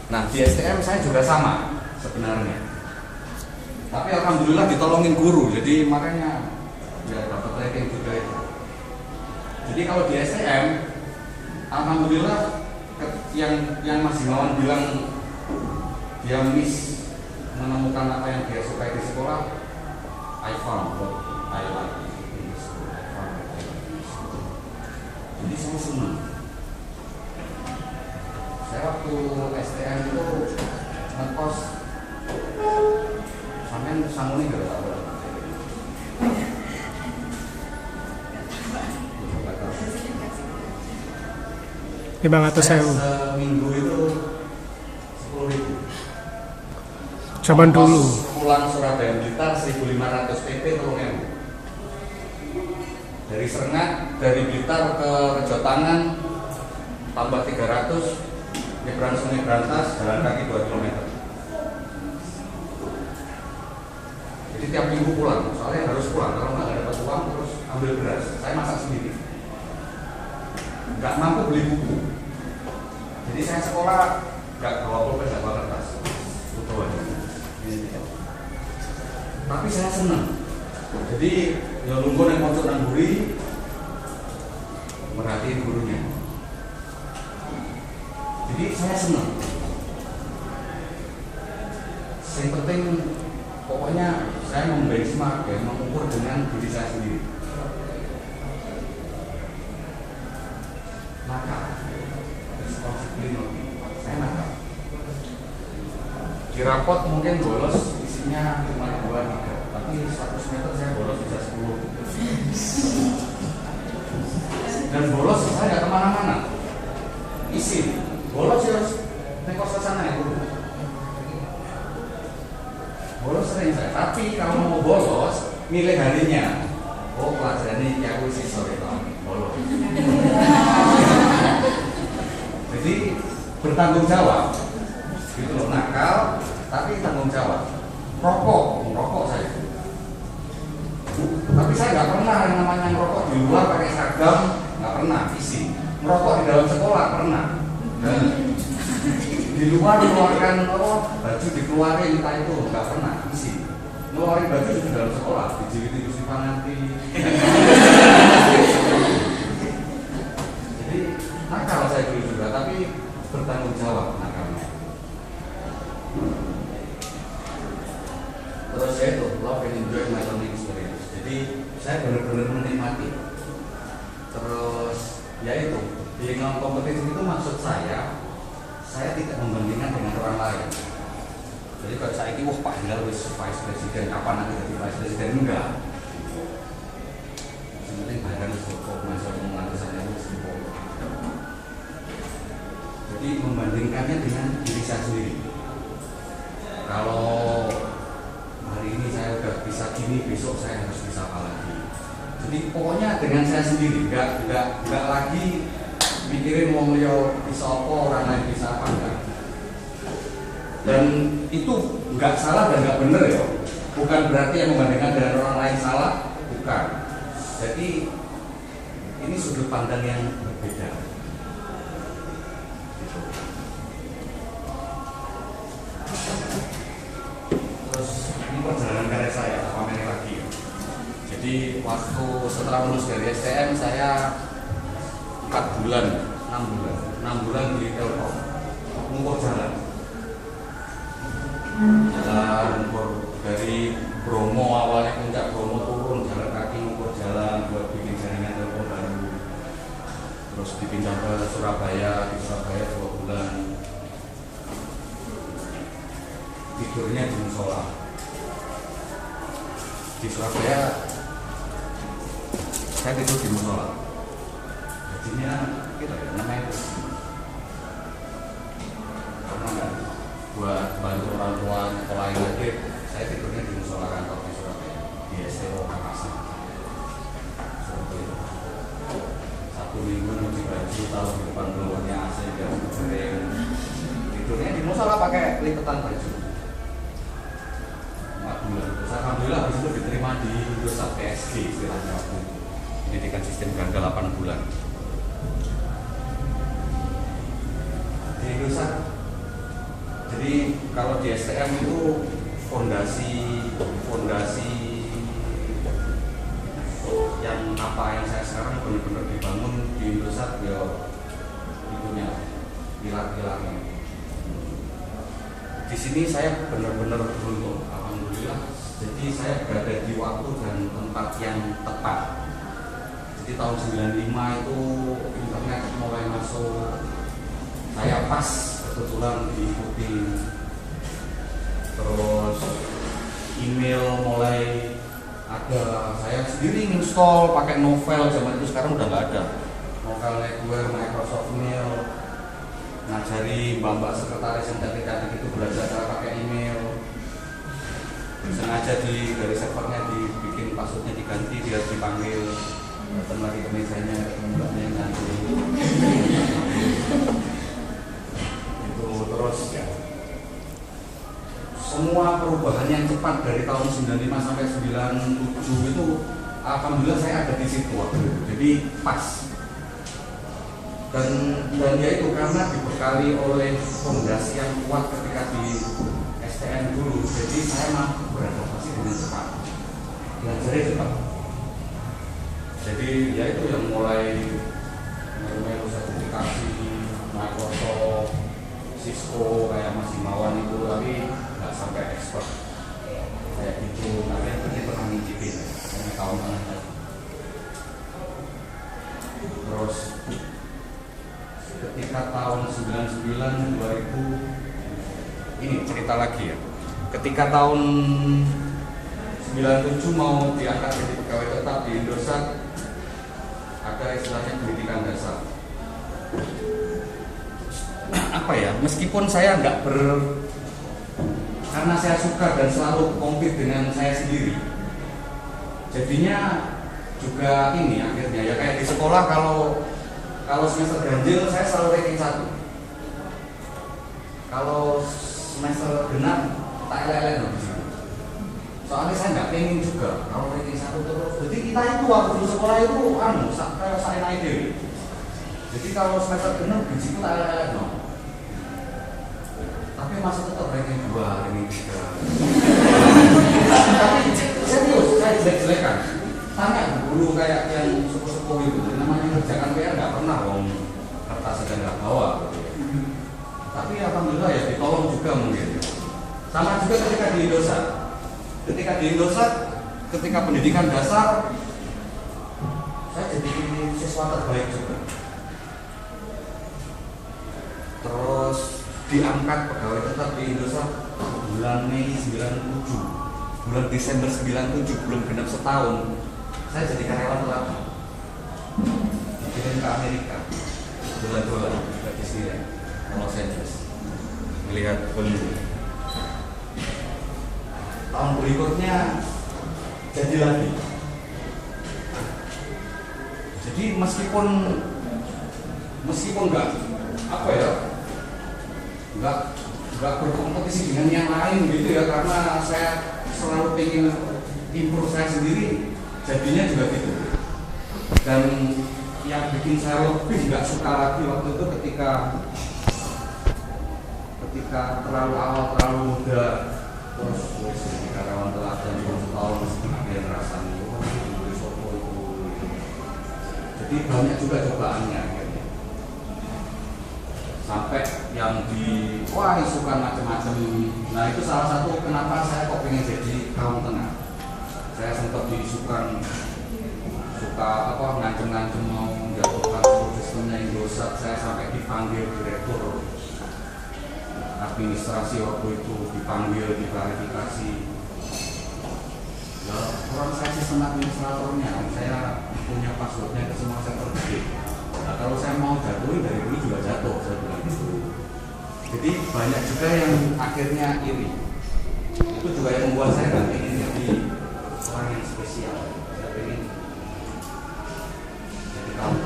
Nah di STM saya juga sama sebenarnya, tapi alhamdulillah ditolongin guru, jadi makanya ya dapat ranking juga itu. Jadi kalau di STM alhamdulillah yang Mas Himawan bilang dia miss menemukan apa yang dia sukai di sekolah, I found what I like in school. I found what I like in school. Jadi saya senang. Saya waktu STM itu ngekos sampai sanggup nggak tahu. Saya seminggu itu 10.000. Zaman dulu. Pulang Surabaya Blitar 1.500 PP turunnya. Dari Serengat, dari Blitar ke Rejotangan tambah 300. Nyebrang Sungai Brantas, jalan kaki 2 km. Jadi tiap minggu pulang, soalnya harus pulang. Kalau nggak dapat uang terus ambil beras. Saya masak sendiri. Nggak mampu beli buku. Jadi saya sekolah nggak bawa pulpen, nggak bawa kertas. Butuh aja. Tapi saya senang. Jadi ya lungguh yang pojok nang buri, merhatiin gurunya. Jadi saya senang. Yang penting pokoknya saya membenchmark ya, mengukur dengan diri saya sendiri. Nakal, saya nakal. Di rapot mungkin bolos isinya cuma 2-3, tapi 100 meter saya bolos bisa 10. Dan bolos saya nggak kemana-mana, isi. Bolos harus nekos ke sana ya, bolos sering saya, tapi kalau mau bolos milih harinya. Oh pelajaran ini aku isi sore tahun bolos. Jadi bertanggung jawab, gitu loh, nakal tapi tanggung jawab. Rokok saya. Tapi saya nggak pernah yang namanya ngerokok di luar pakai seragam, nggak pernah isi. Merokok di dalam sekolah pernah. Dan di luar mengeluarkan baju dikeluarin entah itu nggak pernah isi. Ngeluarin baju di dalam sekolah dijiliti di nanti. Jadi nakal saya dulu juga, tapi bertanggung jawab nakalnya. Terus saya itu love and enjoy my learning experience. Jadi saya benar-benar menikmati. Terus ya itu di non kompetitif itu maksud saya tidak membandingkan dengan orang lain. Jadi kalau saya ini wah Pak Hilal wis vice president, kapan nanti jadi vice president, enggak. Sebenarnya bayaran cukup masuk mengatur saya itu cukup. Jadi membandingkannya dengan diri saya sendiri. Kalau hari ini saya udah bisa gini, besok saya harus bisa apa lagi. Jadi pokoknya dengan saya sendiri, enggak lagi mikirin mau lihat bisa apa, orang lain bisa apa, enggak. Dan itu enggak salah dan enggak benar ya. Bukan berarti yang membandingkan dengan orang lain salah, bukan. Jadi ini sudut pandang yang berbeda. Gitu. Terus ini perjalanan karir saya, pamer lagi. Jadi waktu setelah lulus dari STM saya 6 bulan di Telkom ngukur jalan dari Bromo, awalnya puncak Bromo turun jalan kaki ngukur jalan buat bikin jaringan telepon baru, terus dipindah ke Surabaya, di Surabaya 2 bulan tidurnya di musola. Di Surabaya saya tidur di musola. Jadinya kita namanya karena nggak buat bantu orang tua sekolah yang lagi, saya tidurnya di musola kantor di Surabaya di STO Makassar. Satu minggu nyuci baju, taruh di depan keluarnya AC biar kering. Tidurnya di musola pakai lipetan baju. 4 bulan. Terus alhamdulillah habis itu diterima di Indosat PSG istilahnya waktu itu. Pendidikan sistem ganda 8 bulan. Di Indosat Jadi kalau di STM itu fondasi yang apa yang saya sekarang benar-benar dibangun di Indosat ya itunya pilar-pilarnya. Di sini saya benar-benar beruntung, alhamdulillah. Jadi saya berada di waktu dan tempat yang tepat. Jadi tahun 95 itu internet mulai masuk, saya pas kebetulan diikuti. Terus email mulai ada, saya sendiri install pakai novel, zaman itu sekarang udah nggak ada. Novel Netware, Microsoft Mail, ngajari mbak-mbak sekretaris yang cantik-cantik itu belajar cara pakai email. Sengaja dari servernya dibikin passwordnya diganti, dia dipanggil datang lagi ke mejanya, mbaknya yang ganti. Itu terus ya. Semua perubahan yang cepat dari tahun 95 sampai 97 itu alhamdulillah saya ada di situ waktu itu. Jadi pas. Dan ya itu karena dibekali oleh fondasi yang kuat ketika di STM dulu. Jadi saya mampu beradaptasi dengan cepat. Belajarnya cepat. Jadi ya itu yang mulai sertifikasi Microsoft, Cisco kayak Mas Himawan itu, tapi nggak sampai expert kayak gitu. Tapi yang pernah ngicipin, hanya tahun aja. Terus ketika tahun 99 2000 ini cerita lagi ya. Ketika tahun 97 mau diangkat jadi pegawai tetap di Indosat, ada istilahnya pendidikan dasar. Apa ya, meskipun saya karena saya suka dan selalu compete dengan saya sendiri, jadinya juga ini akhirnya ya kayak di sekolah, kalau semester ganjil saya selalu ranking 1, kalau semester genap tak lelen habis itu. Soalnya saya nggak pengen juga kalau ranking 1 terus. Jadi kita itu waktu di sekolah itu kayak saya naik dewi. Jadi kalau semester genap di situ tak lelen no. Tapi masih tetap ranking 2, ranking 3. Tapi serius, saya jelek-jelekan. Tanya dulu kayak yang sepuh-sepuh itu, namanya kerjakan PR nggak pernah kertas sedang nggak bawa. Tapi alhamdulillah ya ditolong juga mungkin. Sama juga ketika di Indosat. Ketika pendidikan dasar, saya jadi siswa terbaik juga. Terus diangkat pegawai tetap di Indosat bulan Mei 97, bulan Desember 97, belum genap setahun, saya jadi karyawan teladan. Dikirim ke Amerika, dolar-dolar ke Disneyland, Los Angeles, melihat Hollywood. Tahun berikutnya jadi lagi. Jadi meskipun nggak berkompetisi dengan yang lain gitu ya, karena saya selalu ingin improve saya sendiri, jadinya juga gitu. Dan yang bikin saya lebih nggak suka lagi waktu itu ketika terlalu awal, terlalu muda, terus jadi karyawan teladan 20 tahun akhir rasanya jadi banyak juga cobaannya akhirnya. Sampai yang isukan macam-macam. Nah itu salah satu kenapa saya kok pengen jadi kaum tengah. Saya sempat diisukan ngancem-ngancem mau menjatuhkan sistemnya Indosat. Saya sampai dipanggil direktur administrasi waktu itu, dipanggil, diklarifikasi. Ya, orang saya sistem administratornya, saya punya passwordnya ke semua server gede. Nah, kalau saya mau jatuhin dari dulu juga jatuh, saya bilang gitu. Jadi banyak juga yang akhirnya iri. Itu juga yang membuat saya nggak ingin jadi orang yang spesial. Saya ingin jadi kamu.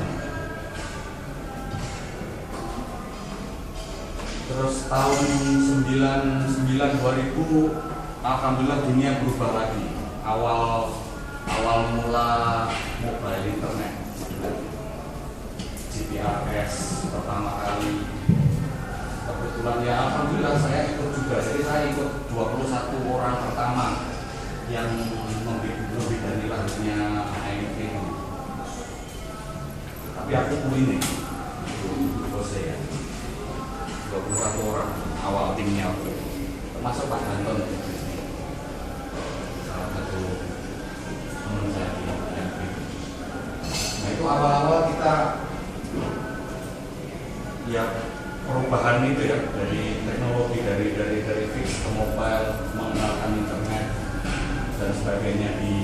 Terus tahun 99 2000 alhamdulillah dunia berubah lagi. Awal mula mobile internet, GPRS pertama kali kebetulan ya alhamdulillah saya ikut juga. Jadi saya ikut 21 orang pertama yang membidani lahirnya AMP ini. Tapi aku kuliner itu bos saya 21 orang awal timnya aku, termasuk Pak Anton, salah satu teman saya di AMP. Nah itu awal-awal kita ya perubahan itu ya, dari teknologi dari fix ke mobile, mengenalkan internet dan sebagainya di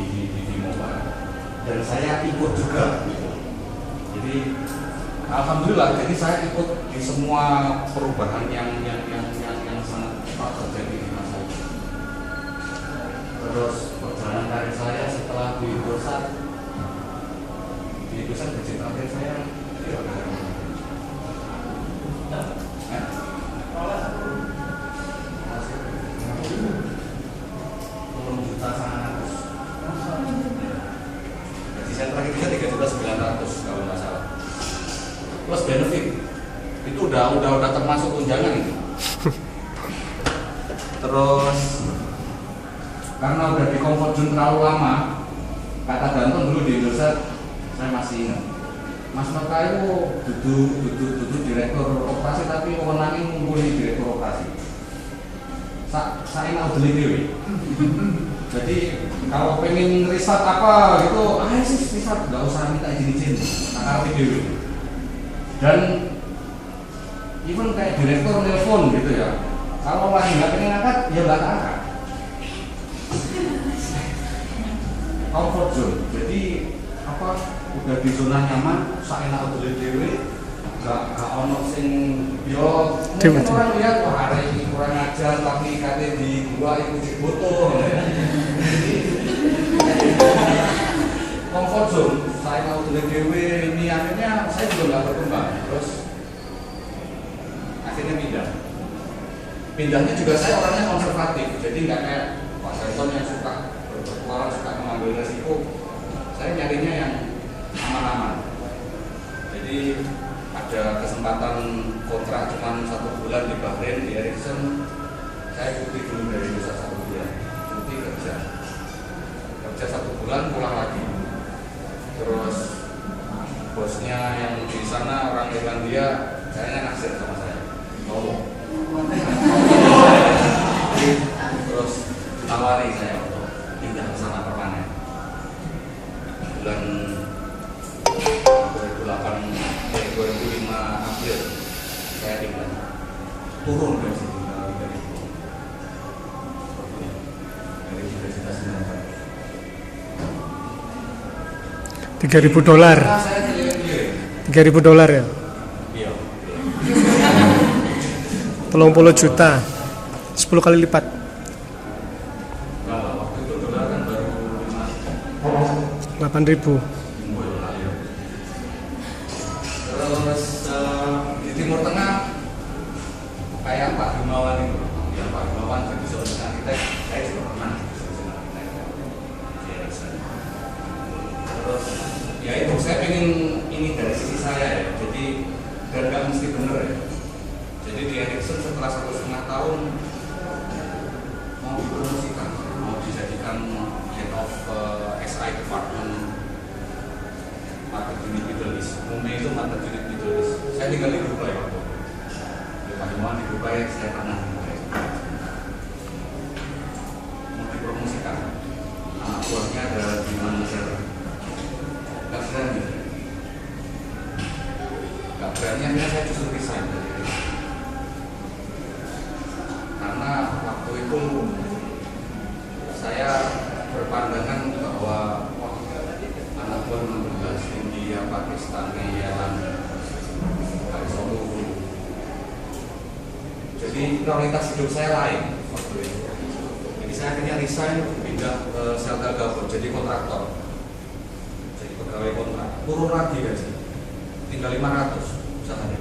mobile, dan saya ikut juga gitu. Jadi alhamdulillah, jadi saya ikut di semua perubahan yang sangat cepat terjadi di masa itu. Terus perjalanan karir saya setelah di Indosat gaji terakhir saya saya terakhir bisa 3.900 kalau nggak salah. Plus benefit itu udah termasuk tunjangan itu. Terus karena udah di comfort zone terlalu lama, kata Danton dulu di Indonesia saya masih ingat. Mas Makayu duduk direktur operasi, tapi wewenangnya ngumpuli direktur operasi. Saya nggak beli dewi. Jadi kalau pengen riset apa gitu, ayo sih riset, nggak usah minta izin, karena dewi. Dan even kayak direktur nelpon gitu ya, kalau lagi nggak pengen angkat, ya nggak angkat. Comfort zone. Jadi apa? Udah di zona nyaman, saya nak beli dewi. Gak ono sing yo mungkin orang lihat wah hari ini kurang ajar tapi kate di gua itu foto. Comfort zone, saya mau beli dewe ini akhirnya saya juga nggak berkembang. Terus akhirnya pindahnya juga saya orangnya konservatif, jadi nggak kayak Pak Danton yang suka berpetualang, suka mengambil resiko. Saya nyarinya yang aman-aman. Jadi ada kesempatan kontrak cuma 1 bulan di Bahrain di Ericsson, saya cuti dulu dari Indonesia 1 bulan, cuti kerja 1 bulan pulang lagi. Terus bosnya yang di sana orang Irlandia, kayaknya naksir sama saya, ngomong. Terus nawari saya untuk pindah ke sana permanen. Bulan 2005 April saya pindah, turun dari situ dari Universitas Indonesia. $3.000. $3.000 ya? Iya. 30 juta, 10 kali lipat. Kalau waktu itu dolar kan baru 8.000. Terus di Timur Tengah kayak Pak Himawan itu, ya Pak Himawan jadi solusi arsitek, saya juga pernah solusi arsitek. Terus ya itu saya pengen ini dari sisi saya ya, jadi dan nggak mesti bener ya. Jadi di Ericsson setelah 1,5 tahun mau dipromosikan, mau dijadikan head of SI department market unit Middle East. Umumnya itu market unit Middle East. Saya tinggal di Dubai waktu itu. Di Pak di Dubai, saya pernah di Dubai. Mau dipromosikan. Anak buahnya ada di Malaysia. Gak berani. Gak berani, akhirnya saya justru resign dari itu. Karena waktu itu saya berpandangan bahwa anak buah 16 India, Pakistan, Yemen, seluruh. Jadi prioritas hidup saya lain waktu itu. Jadi saya akhirnya resign, pindah ke Selta Gabon, jadi kontraktor, jadi pegawai kontrak. Turun lagi gaji, tinggal 500 sehari.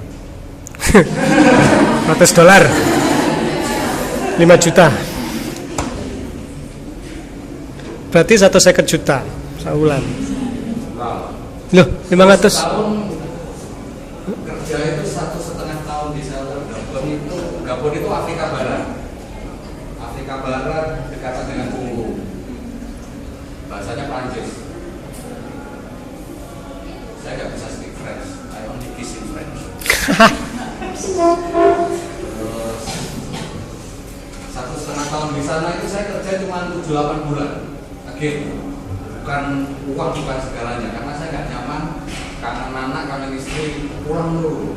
$100, 5 juta. Berarti 150 juta sebulan. Loh, 500. Tahun kerja itu 1,5 tahun di Selta Gabon itu Gabon itu Afrika Barat. Afrika Barat dekat dengan Kongo. Bahasanya Prancis. Saya nggak bisa speak French. I only kiss in French. Terus 1,5 tahun di sana itu saya kerja cuma 7-8 bulan. Again, bukan uang bukan segalanya, karena saya nggak nyaman, kangen anak, kangen istri, pulang dulu.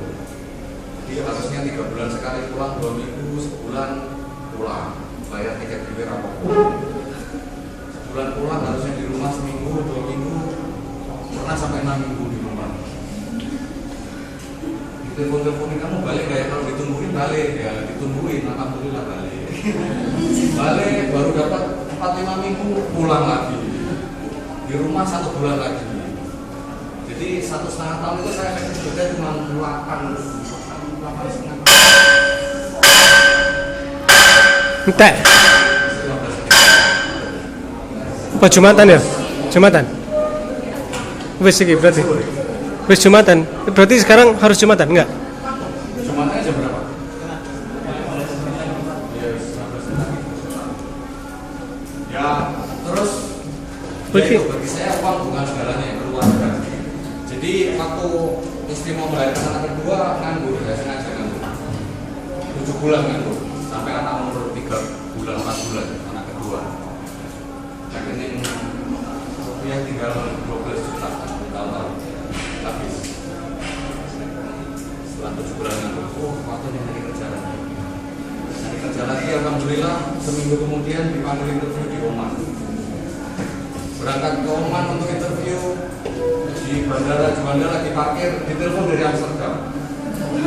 Jadi harusnya 3 bulan sekali pulang, 2 minggu, sebulan pulang, bayar tiket bilir apapun. Sebulan pulang harusnya di rumah seminggu, 2 minggu, pernah sampai 6 minggu di rumah. Telepon-teleponin kamu balik gak ya, kalau ditungguin balik ya, ditungguin, alhamdulillah balik. Balik baru dapat 4-5 minggu pulang lagi. Di rumah 1 bulan lagi. Jadi 1,5 tahun itu saya kerja cuma 8,5. Entek. Apa Jumatan ya? Jumatan. Wis iki berarti. Wis Jumatan. Berarti sekarang harus Jumatan enggak? Jumatannya jam berapa? Ya, terus Oke. bagi saya uang bukan segalanya, yang keluarga. Jadi waktu istri mau melahirkan anak kedua nganggur, saya sengaja nganggur 7 bulan nganggur, sampai anak umur 3 bulan, 4 bulan, anak kedua. Rekening rupiah tinggal 12 juta tahun habis. Setelah 7 bulan nganggur, waktunya nyari kerja lagi. Nyari kerja lagi, alhamdulillah seminggu kemudian dipanggil interview di Oman. Berangkat ke Oman untuk interview di bandara, lagi parkir, ditelepon dari Amsterdam.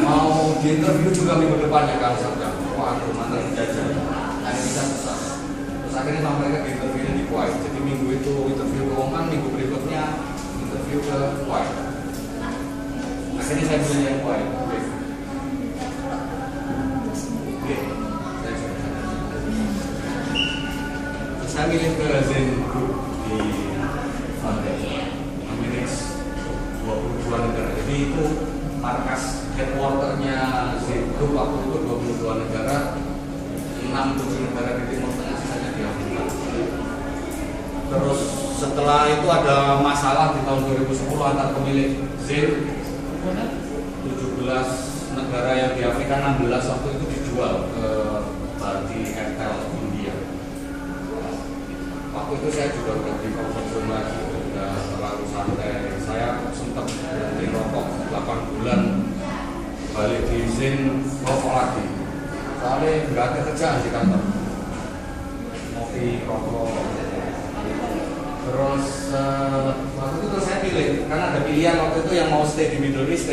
Mau di interview juga minggu depannya ke Amsterdam. Wah, aku mantan penjajah. Hanya bisa susah. Terus akhirnya sama mereka di interview di Kuwait. Jadi minggu itu interview ke Oman, minggu berikutnya interview ke Kuwait. Akhirnya saya pilih yang Kuwait. Saya milih ke Zen Group di Amerika, 22 negara. Jadi itu markas headquarternya Zen Group waktu itu 22 negara, 6-7 negara di Timur Tengah, sisanya di Afrika. Terus setelah itu ada masalah di tahun 2010 antar pemilik Zen, 17 negara yang di Afrika, 16 waktu itu dijual ke Bharti Airtel India. Waktu itu saya juga berhenti konsumsi lagi, sudah terlalu santai. Saya sempat berhenti rokok 8 bulan, balik di Zen rokok lagi. Soalnya nggak ada kerjaan di kantor, ngopi, rokok. Terus waktu itu saya pilih, karena ada pilihan waktu itu yang mau stay di Middle East,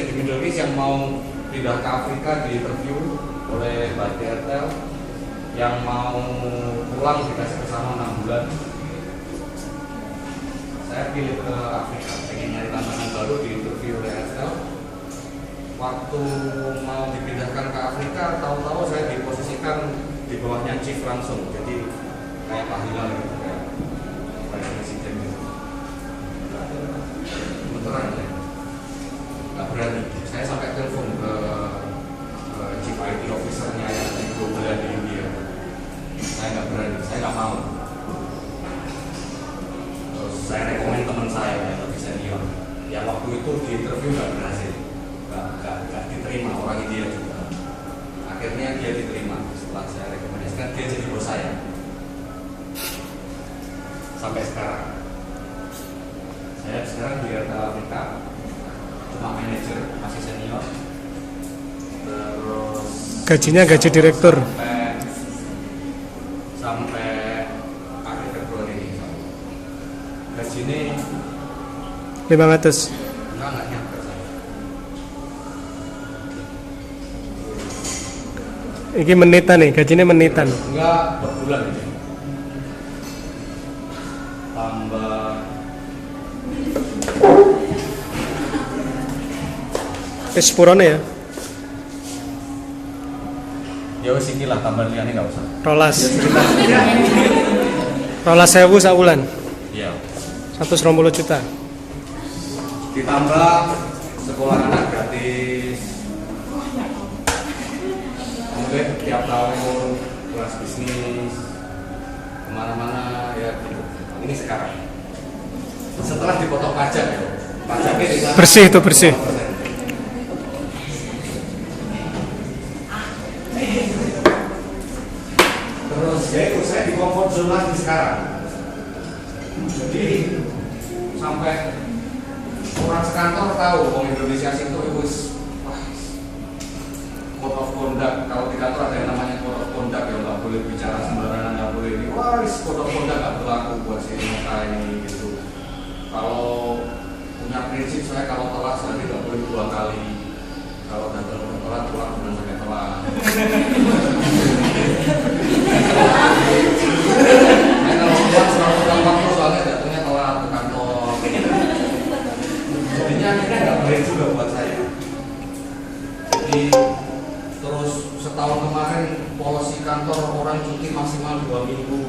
yang mau pindah ke Afrika di interview oleh Bharti Airtel, yang mau pulang dikasih bersama 6 bulan. Saya pilih ke Afrika, pengen nyari tantangan baru, di interview oleh Airtel. Waktu mau dipindahkan ke Afrika, tahu-tahu saya diposisikan di bawahnya chief langsung, jadi kayak Pak Hilal gitu, kayak presiden gitu. Beneran ya, nggak berani. Saya sampai telepon ke chief IT officer-nya yang di Google di India. Saya nggak berani, saya nggak mau. Terus saya rekomen teman saya yang lebih senior, yang waktu itu di interview nggak berhasil, nggak diterima orang India juga. Akhirnya dia diterima setelah saya rekomendasikan, dia jadi bos saya sampai sekarang. Saya sekarang di Afrika cuma manajer, masih senior. Terus Gajinya gaji direktur. Sampai akhir Februari ini. Gaji ini 500. enggak nyampe saya. Ini menitan nih, gajinya menitan. Enggak per bulan ini. Tambah Sepurone ya. ya wis iki lah, tambah liyane enggak usah. Rolas 1000 sak bulan. Iya. 120 juta. Ditambah sekolah anak gratis. Mungkin Maksudnya tiap tahun kelas bisnis kemana-mana ya gitu. Ini sekarang setelah dipotong pajak ya, pajaknya di sana Bersih itu, bersih. Terus ya itu saya di comfort zone lagi sekarang. Jadi sampai orang sekantor tahu orang Indonesia itu code of conduct. Kalau di kantor ada yang namanya code of conduct ya, nggak boleh bicara sembarangan, nggak boleh ini. Wah, code of conduct nggak berlaku buat si ini gitu. Kalau punya prinsip saya kalau telat sehari nggak boleh 2 kali. Kalau datang telat pulang jangan sampai telat. Kalau pulang selalu tepat waktu soalnya datangnya telat ke kantor. Jadinya akhirnya nggak baik juga buat saya. Jadi terus setahun kemarin policy kantor orang cuti maksimal 2 minggu,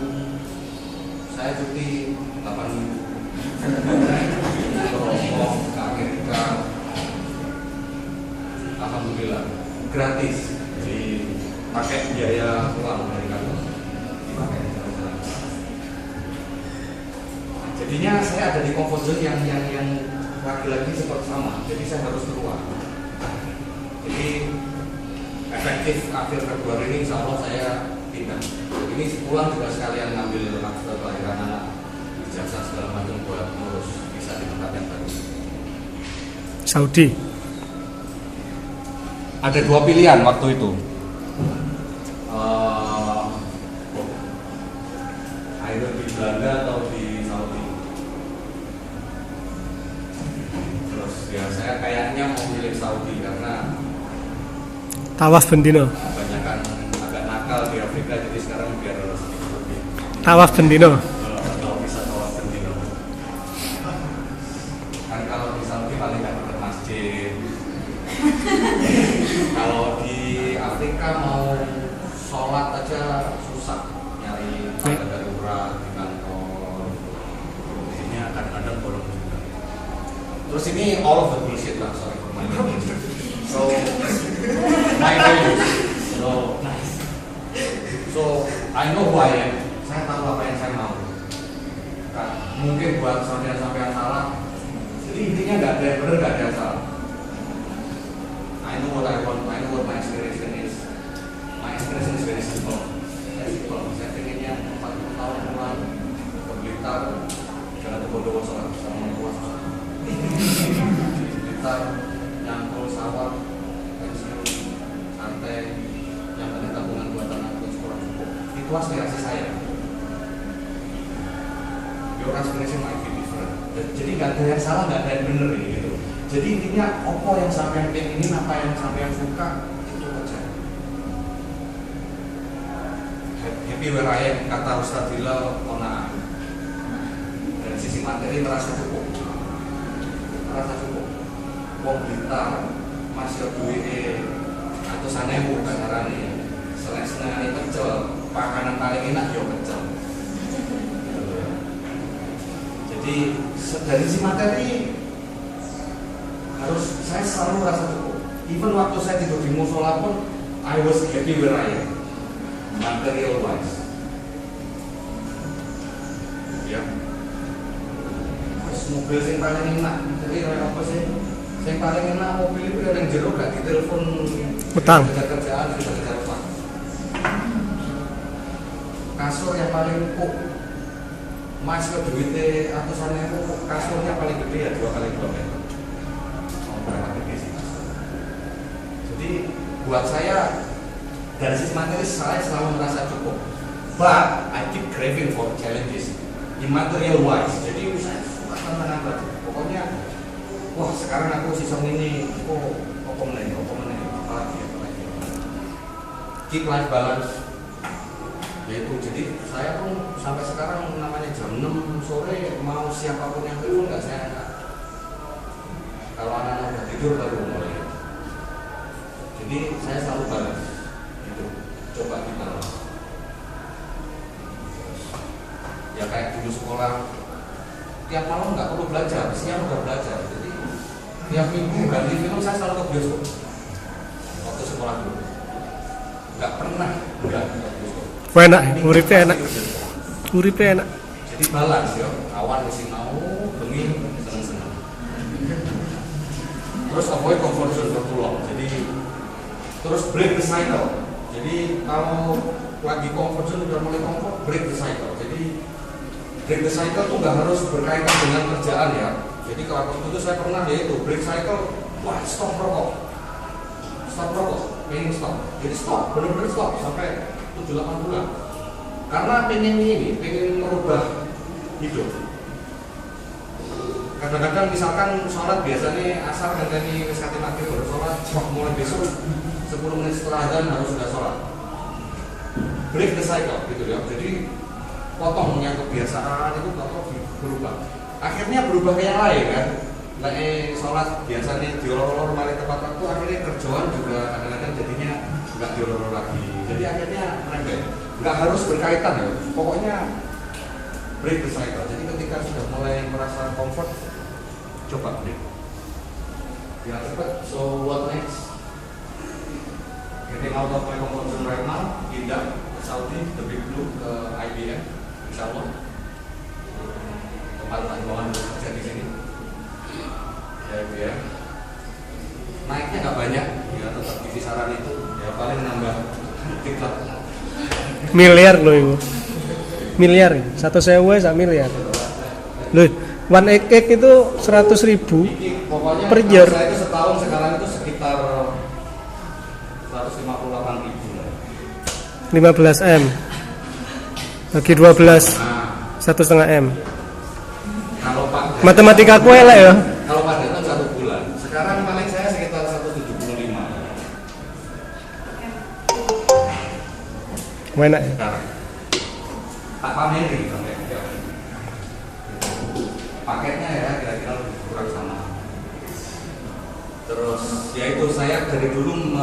saya cuti 8 minggu. Terus ke Amerika, alhamdulillah gratis, jadi pakai biaya pulang dari kantor dipakai jalan-jalan. Jadinya saya ada di comfort zone yang lagi-lagi seperti sama, jadi saya harus keluar. Jadi efektif akhir Februari ini insya Allah saya pindah. Ini pulang juga sekalian ngambil akte kelahiran anak, ijazah segala macam buat ngurus bisa di tempat yang baru. Saudi. Ada 2 pilihan waktu itu. Either di Belanda atau di Saudi. Terus ya saya kayaknya mau pilih Saudi karena Tawaf bendino. kebanyakan agak nakal di Afrika, jadi sekarang biar sedikit lebih Tawaf bendino. kalau bisa tawaf bendino. Kan kalau di Saudi paling nggak dekat masjid. Kalau di Afrika mau sholat aja susah, nyari tanda darurat di kantor. Ini kadang-kadang bolong juga. Terus ini all of the bullshit lah, sorry for my language. So my values. So I know who I am. Saya tahu apa yang saya mau. Nah, mungkin buat sampean salah. Jadi intinya nggak ada yang benar, nggak ada yang salah. I know what I want. I know what my aspiration is. My aspiration is very simple. Very simple. Saya pengennya 40 tahun pulang ke Blitar, jangan terbodoh soal sama tua. Blitar nyangkul sawah, pensiun, santai, yang penting tabungan buat anak untuk sekolah cukup. Itu aspirasi saya. Your aspiration might be different. Jadi nggak ada yang salah, nggak ada yang benar ini gitu. Jadi intinya apa yang sampean pengen, apa yang sampean suka itu aja. Happy where I am, kata Ustaz Bilal Qanaah. Dari sisi materi merasa cukup. Merasa cukup. Wong Blitar masih duwe atau sanewu kasarane. Selesai pecel, makanan paling enak yo pecel. Jadi dari sisi materi harus saya selalu merasa cukup. Even waktu saya tidur di musola pun I was happy where I am, material wise. Ya, mobil yang paling enak. Jadi apa sih? Yang paling enak mobil itu yang jero gak ditelepon Utang. kerjaan sudah kerja utang. Kasur yang paling empuk, mas ke duitnya atusannya itu kasurnya paling gede ya 2 kali 2 meter. Jadi buat saya dari sisi materi saya selalu merasa cukup. But I keep craving for challenges immaterial wise. Jadi saya suka tantangan baru. Pokoknya wah sekarang aku season ini apa meneh apalagi. Keep life balance. Yaitu jadi saya pun sampai sekarang namanya jam 6 sore mau siapapun yang telepon nggak saya angkat. Kalau anak-anak udah tidur baru mulai. Jadi saya selalu balas itu, coba kita ya kayak dulu sekolah tiap malam nggak perlu belajar, siang udah belajar. Jadi tiap minggu ganti film saya selalu ke bioskop waktu sekolah dulu. nggak pernah enggak. Enak, uripe enak. Uripe enak. Jadi balance ya, awan mesti mau, bengi seneng-seneng. Terus avoid comfort zone berpulau. Jadi terus break the cycle. Jadi kalau lagi comfort zone udah mulai comfort, break the cycle. Jadi break the cycle tuh nggak harus berkaitan dengan kerjaan ya. Jadi kalau waktu itu saya pernah yaitu break cycle, wah stop rokok, pengen stop. Jadi stop, benar-benar stop sampai 7-8 bulan. Karena pengen merubah hidup. Kadang-kadang misalkan sholat biasanya asar dan ini kati maghrib baru sholat, mulai besok 10 menit setelah azan harus sudah sholat. Break the cycle gitu ya. Jadi potongnya kebiasaan itu berubah. Akhirnya berubah ke yang lain kan. Sholat biasanya diolor-olor malah tepat waktu, akhirnya kerjaan juga kadang-kadang jadinya nggak diolor lagi. Jadi akhirnya merembet. Nggak harus berkaitan ya. Pokoknya break the cycle. Jadi ketika sudah mulai merasa comfort, coba break. Ya cepat. So what next? Getting out of my comfort zone right now. Pindah ke Saudi, the Big Blue, ke IBM, Insya Allah. Tempat Tuhan bekerja di sini. Ya IBM. Naiknya nggak banyak, ya tetap di kisaran itu. Ya paling nambah dikit lah. Miliar loh ibu, miliar, 1.000 sak miliar. Loh, 1 itu 100.000 pokoknya per year. Saya itu setahun sekarang itu sekitar 158.000. 15 M bagi 12, Nah, 1,5 M. kalau Pak Matematika aku elek ya. Kalau Pak Datang 1 bulan. Sekarang paling saya sekitar 175. Enak ya. Sekarang tak pameri paketnya ya kira-kira lebih kurang sama. Terus ya itu saya dari dulu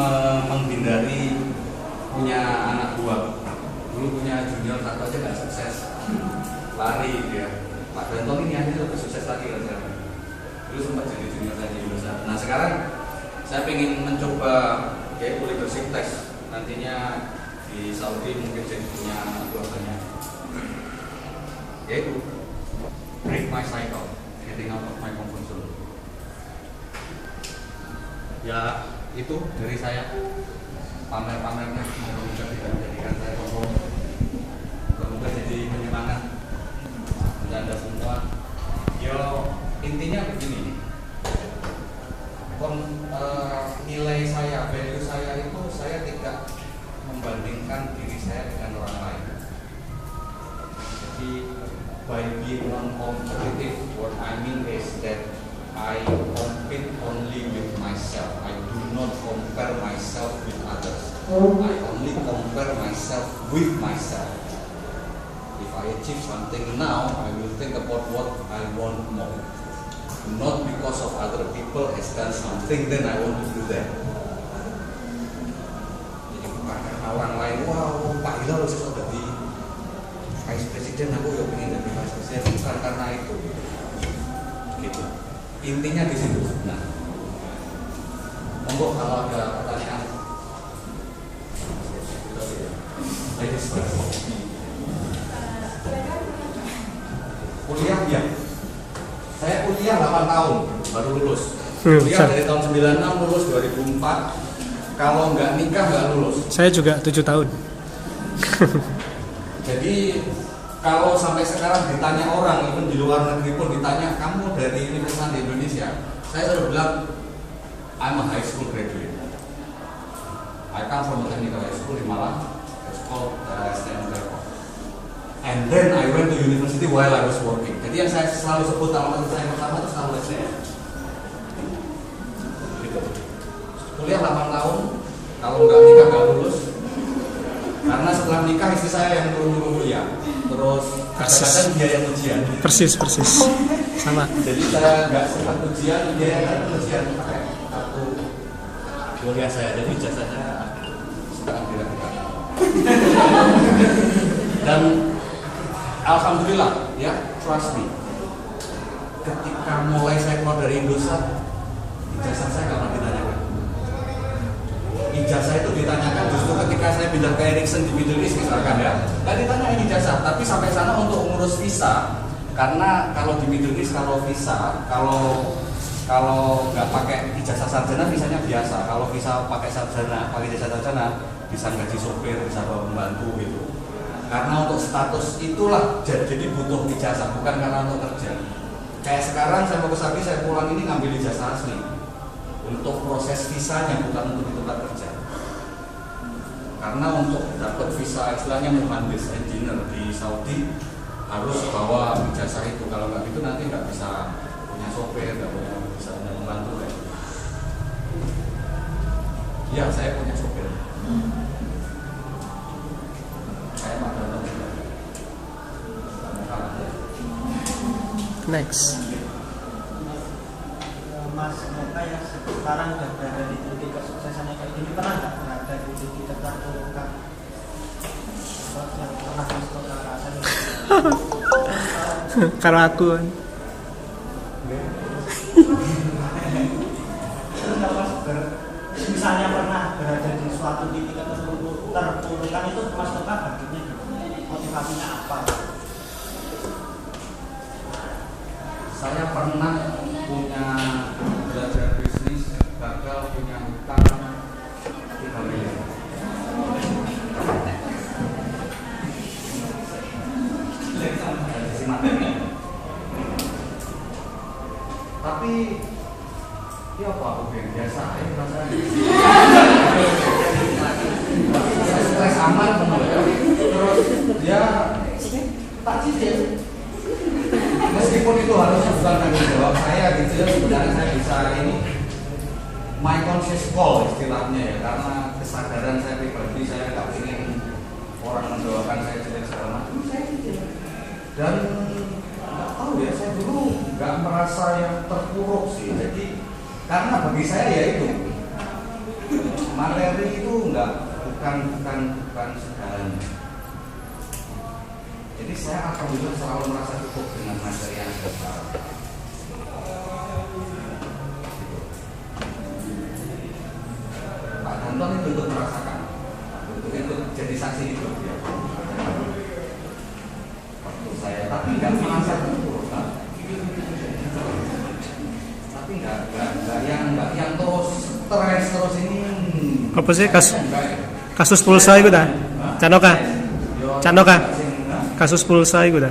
menghindari punya anak buah. Dulu punya junior satu aja nggak sukses, lari dia. Pak Danton ini akhirnya lebih sukses lagi kan sekarang. Dulu sempat jadi junior saya di Indonesia. Nah sekarang saya ingin mencoba yaitu leadership test. Nantinya di Saudi mungkin jadi punya anak buah banyak. Yaitu break my cycle, getting out of my comfort zone. Ya itu dari saya. Pamer-pamernya semoga tidak menjadikan saya sombong, semoga jadi penyemangat untuk Anda semua. Yo intinya begini, nilai saya, value saya itu saya tidak membandingkan diri saya dengan orang lain. Jadi by being non-competitive, what I mean is that I compete only with myself. I do not compare myself with others. I only compare myself with myself. If I achieve something now, I will think about what I want more. Not because of other people has done something, then I want to do that. Jadi bukan karena orang lain, wow Pak Hilal sudah jadi Vice President, aku ya pengen jadi Vice President. Bukan karena itu. Gitu. Intinya di situ. Nah, monggo kalau ada pertanyaan. Kuliah ya. Saya kuliah 8 tahun baru lulus. Kuliah dari tahun 96 lulus 2004. Kalau nggak nikah nggak lulus. Saya juga 7 tahun. Jadi kalau sampai sekarang ditanya orang, even di luar negeri pun ditanya, kamu dari universitas di Indonesia, saya selalu bilang, I'm a high school graduate. I come from a technical high school di Malang. It's called STM Telkom. And then I went to university while I was working. Jadi yang saya selalu sebut alamat saya pertama itu selalu STM. Gitu. Kuliah 8 tahun, kalau nggak nikah nggak lulus. Karena setelah nikah istri saya yang turun kuliah. Terus kadang-kadang dia yang ujian. Persis sama. Jadi saya nggak sempat ujian, dia yang ujian pakai kartu kuliah saya. Jadi jasanya sedang tidak. Dan alhamdulillah ya, trust me. Ketika mulai saya keluar dari Indosat, ijazah saya nggak pernah ditanyakan. ijazah itu ditanyakan justru ketika saya pindah ke Ericsson di Middle East misalkan ya, nggak ditanyain ijazah, tapi sampai sana untuk ngurus visa, karena kalau di Middle East kalau visa, kalau nggak pakai ijazah sarjana visanya biasa, kalau visa pakai sarjana, pakai ijazah sarjana bisa gaji sopir, bisa bawa pembantu gitu. Karena untuk status itulah jadi butuh ijazah, bukan karena untuk kerja. Kayak sekarang saya mau ke Saudi, saya pulang ini ngambil ijazah asli untuk proses visanya, bukan untuk di tempat kerja. Karena untuk dapat visa istilahnya muhandis engineer di Saudi harus bawa ijazah itu. Kalau nggak gitu nanti nggak bisa punya sopir, nggak bisa punya pembantu kayak gitu. Ya, saya punya sopir. Saya Pak Dono juga. Next. Mas Moka yang sekarang sudah berada di titik kesuksesannya kayak gini, pernah nggak berada di titik tertentu kan? Yang pernah Mas Moka rasain? Kalau aku kan. Misalnya pernah berada di suatu titik tertentu terpurukkan, itu Mas Moka baginya motivasinya apa? Saya pernah punya belajar bisnis, gagal, punya hutang 3 miliar. Tapi ya apa aku biasa aja rasanya. Saya stres amat terus ya tak cicil. Meskipun itu harusnya bukan tanggung jawab saya gitu ya, sebenarnya saya bisa ini my conscious call istilahnya ya, karena kesadaran saya pribadi, saya nggak ingin orang mendoakan saya jelek segala macam, saya gitu. Dan nggak tahu ya, saya dulu nggak merasa yang terpuruk sih, jadi karena bagi saya ya itu materi itu bukan segalanya. Jadi saya alhamdulillah selalu merasa cukup dengan materi yang ada sekarang. Pak Anton itu untuk merasakan, untuk jadi saksi hidup ya. Waktu saya, tapi nggak merasa terpuruk, tapi nggak yang terus stres terus ini. Apa sih kasus pulsa itu dah? Canoka. Kasus pulsa itu dah.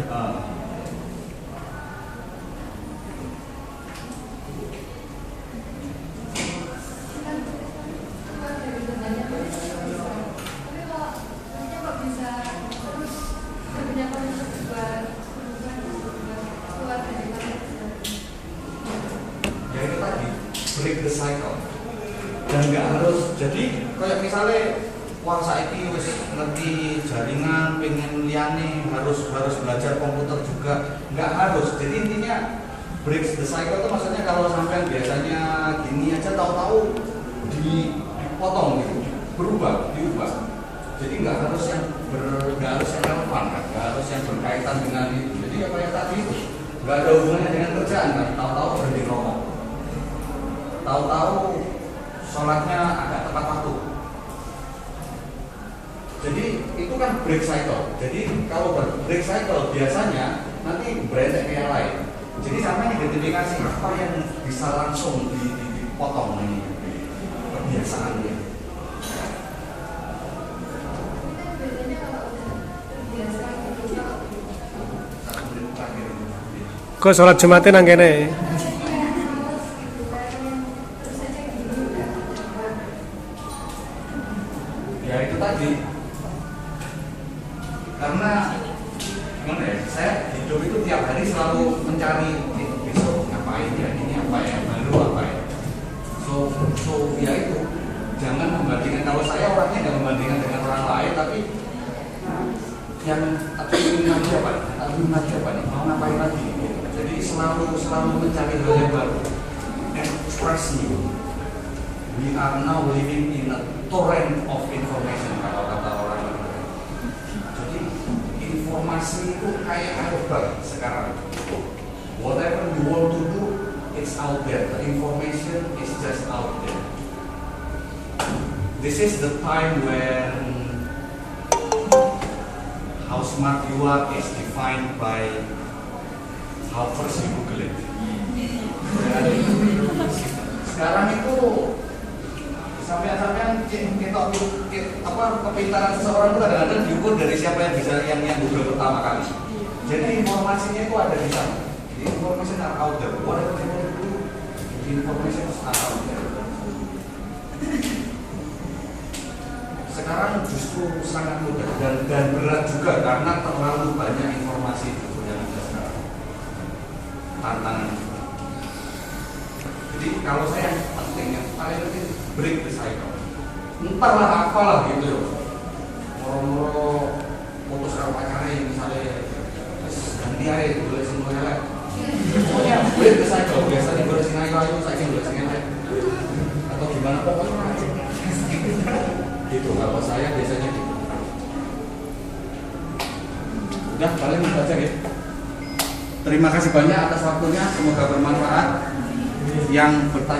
Ya itu tadi break the cycle, dan nggak harus jadi kayak misalnya wah saiki wis ngerti jaringan, pengen liyane harus belajar komputer juga, nggak harus. Jadi intinya break the cycle itu maksudnya kalau sampai biasanya gini aja tahu-tahu dipotong gitu, diubah. Jadi nggak harus yang relevan, nggak harus yang berkaitan dengan itu. Jadi apa yang tadi itu nggak ada hubungannya dengan kerjaan, kan? Tahu-tahu berhenti rokok, tahu-tahu sholatnya agak tepat waktu. Jadi itu kan break cycle. Jadi kalau break cycle biasanya nanti berantek ke yang lain. Jadi sampai identifikasi apa yang bisa langsung dipotong ini kebiasaannya. Kok sholat Jumatnya nang kene? Ya itu tadi. Karena gimana ya? Saya hidup itu tiap hari selalu mencari besok ngapain ya, ini apa ya, baru apa ya. So ya itu. Jangan membandingkan, kalau saya orangnya nggak membandingkan dengan orang lain, tapi yang ngaji apa nih, mau ngapain lagi gitu. Jadi selalu mencari hal yang baru, express new. We are now living in a torrent of information, kalau kata orang. Jadi informasi itu kayak air bah sekarang. Whatever you want to do, it's out there. The information is just out there. this is the time when how smart you are is defined by how first you Google it. Sekarang itu sampai-sampai kepintaran seseorang itu kadang-kadang diukur dari siapa yang bisa yang Google pertama kali. Jadi informasinya itu ada di sana. Information are out there. Whatever you want to do, information is out there. Sekarang justru sangat mudah dan berat juga karena terlalu banyak informasi itu yang ada sekarang. Tantangan. Jadi kalau saya penting yang paling penting break the cycle. Entahlah apalah gitu ya. Moro-moro putus karo pacare misalnya ganti ae boleh semua elek. Pokoknya break the cycle. Biasanya boleh sing ayu-ayu saiki boleh sing elek. Atau gimana pokoknya gitu. Kalau saya biasanya gitu. Udah paling itu aja ya. Terima kasih banyak atas waktunya, semoga bermanfaat. Yang bertanya